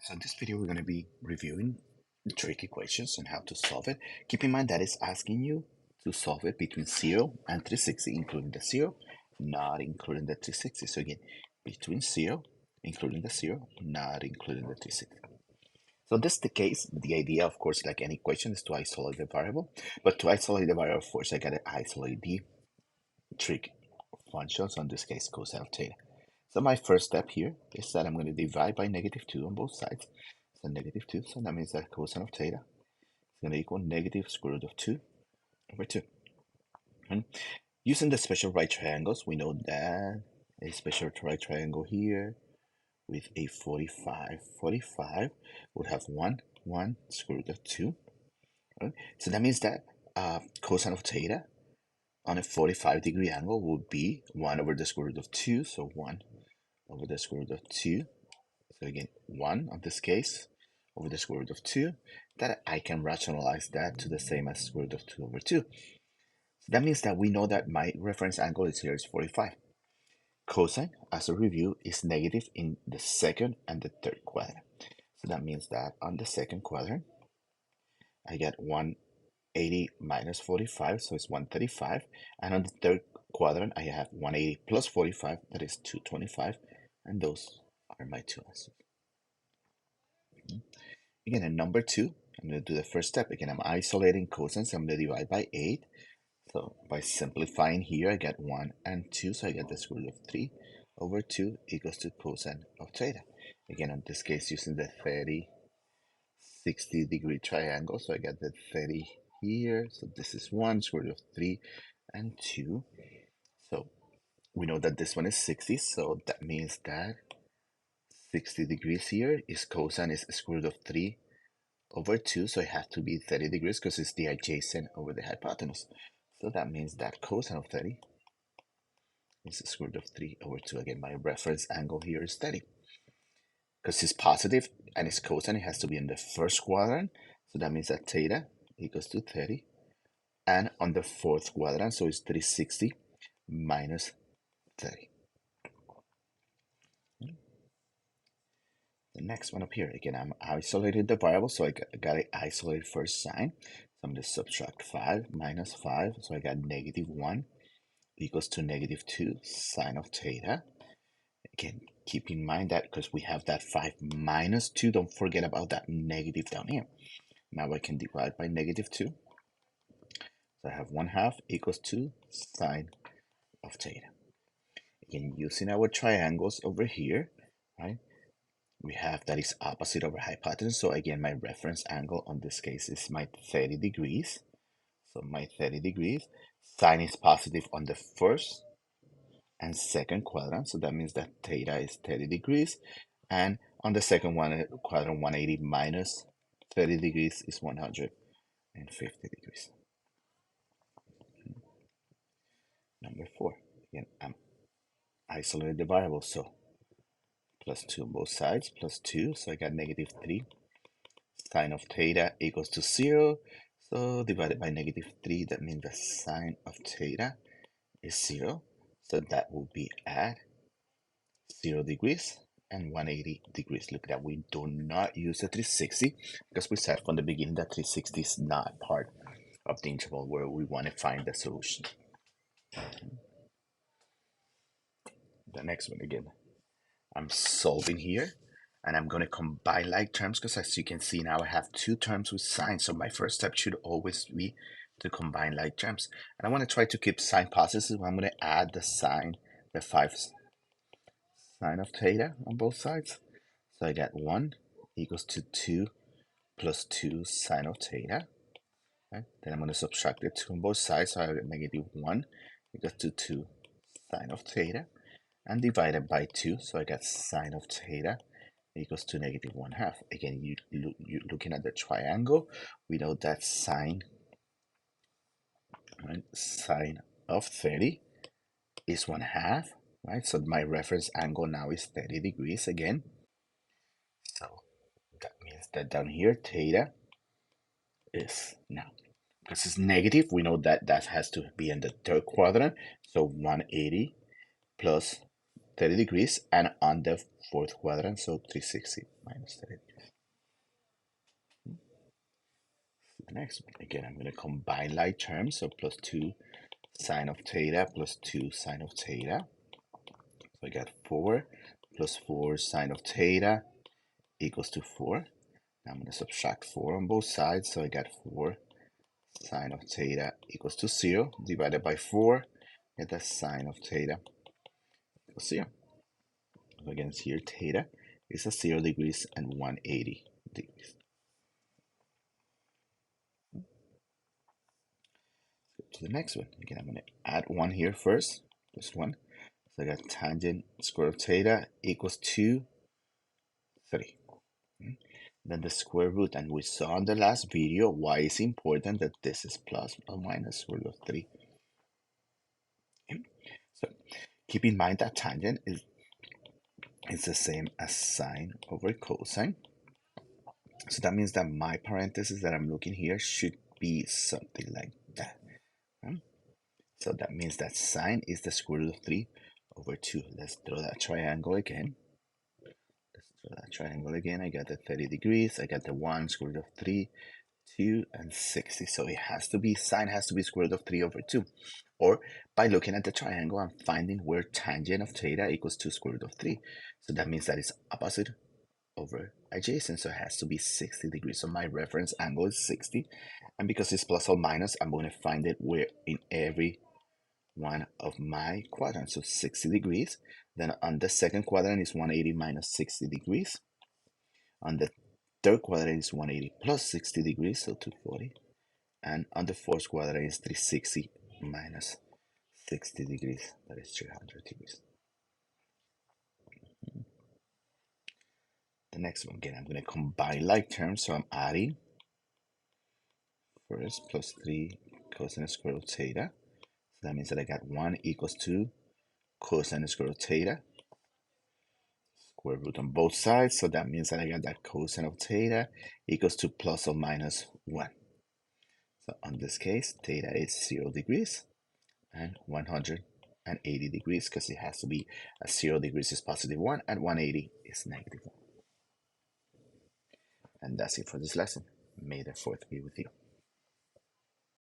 So in this video, we're going to be reviewing trig equations and how to solve it. Keep in mind that it's asking you to solve it between 0 and 360, including the 0, not including the 360. So again, between 0, including the 0, not including the 360. So this is the case. The idea, of course, like any equation, is to isolate the variable. But to isolate the variable, first I got to isolate the trig functions, in this case, cosine of theta. So my first step here is that I'm going to divide by -2 on both sides. So -2, so that means that cosine of theta is going to equal negative square root of 2 over 2. And using the special right triangles, we know that a special right triangle here with a 45 would have 1 square root of 2. Right? So that means that cosine of theta on a 45-degree angle would be 1 over the square root of 2, so 1 over the square root of 2. So again, 1 in this case over the square root of 2. That I can rationalize that to the same as square root of 2 over 2. So that means that we know that my reference angle is here is 45. Cosine, as a review, is negative in the second and the third quadrant. So that means that on the second quadrant, I get 180 minus 45, so it's 135. And on the third quadrant, I have 180 plus 45, that is 225. And those are my two answers. Again, in number 2, I'm going to do the first step. Again, I'm isolating cosine, so I'm going to divide by 8. So by simplifying here, I get 1 and 2, so I get the square root of 3 over 2 equals to cosine of theta. Again, in this case, using the 60-degree triangle, so I get the 30 here. So this is 1, square root of 3 and 2. So we know that this one is 60, so that means that 60 degrees here is cosine is square root of 3 over 2, so it has to be 30 degrees because it's the adjacent over the hypotenuse. So that means that cosine of 30 is the square root of 3 over 2. Again, my reference angle here is 30. Because it's positive and it's cosine, it has to be in the first quadrant. So that means that theta equals to 30. And on the fourth quadrant, so it's 360 minus 30. The next one up here, again, I'm isolating the variable, so I got to isolate first sign. So I'm going to subtract 5 minus 5, so I got -1 equals to -2 sine of theta. Again, keep in mind that because we have that 5 minus 2, don't forget about that negative down here. Now I can divide by -2. So I have 1/2 equals to sine of theta. Again, using our triangles over here, right? We have that is opposite over hypotenuse. So again, my reference angle on this case is my 30 degrees. So my 30 degrees. Sine is positive on the first and second quadrant. So that means that theta is 30 degrees. And on the second one, quadrant, 180 minus 30 degrees is 150 degrees. Number 4. Again, I'm isolating the variable. So plus 2 on both sides, plus 2. So I got -3 sine of theta equals to 0. So divided by -3, that means the sine of theta is 0. So that will be at 0 degrees and 180 degrees. Look at that, we do not use the 360 because we said from the beginning that 360 is not part of the interval where we want to find the solution. The next one again, I'm solving here. And I'm going to combine like terms because as you can see now I have two terms with sine. So my first step should always be to combine like terms. And I want to try to keep sine positive. So I'm going to add the sine, the 5 sine of theta on both sides. So I got 1 equals to 2 plus 2 sine of theta. Right? Then I'm going to subtract the 2 on both sides. So I have -1 equals to 2 sine of theta. And divided by 2. So I got sine of theta equals to -1/2. Again, you looking at the triangle, we know that sine, right? Sine of 30 is 1/2, right? So my reference angle now is 30 degrees again. So that means that down here, theta is now, because it's negative, we know that that has to be in the third quadrant. So 180 plus 30 degrees, and on the fourth quadrant, so 360 minus 30 degrees. The next one, again, I'm going to combine like terms, so plus 2 sine of theta plus 2 sine of theta. So I got 4 plus 4 sine of theta equals to 4. Now I'm going to subtract 4 on both sides, so I got 4 sine of theta equals to 0, divided by 4, get the sine of theta equals 0. So again, here theta is a 0 degrees and 180 degrees. To the next one, again, I'm going to add 1 here first, plus 1. So I got tangent square of theta equals to 3. Then the square root, and we saw in the last video why it's important that this is plus or minus square root of 3. Okay. So keep in mind that tangent is the same as sine over cosine. So that means that my parentheses that I'm looking here should be something like that. So that means that sine is the square root of 3 over 2. Let's draw that triangle again. I got the 30 degrees. I got the 1 square root of 3, 2, and 60. So it has to be, sine has to be square root of 3 over 2. Or by looking at the triangle, I'm finding where tangent of theta equals to square root of 3. So that means that it's opposite over adjacent. So it has to be 60 degrees. So my reference angle is 60. And because it's plus or minus, I'm going to find it where in every one of my quadrants. So 60 degrees. Then on the second quadrant is 180 minus 60 degrees. On the third quadrant is 180 plus 60 degrees, so 240. And on the fourth quadrant is 360 minus 60 degrees, that is 300 degrees. The next one, again, I'm going to combine like terms, so I'm adding first plus 3 cosine square root theta. So that means that I got 1 equals 2 cosine square root theta, square root on both sides. So that means that I got that cosine of theta equals to plus or minus 1. So in this case, theta is 0 degrees and 180 degrees, because it has to be 0 degrees is positive 1 and 180 is negative 1. And that's it for this lesson. May the 4th be with you.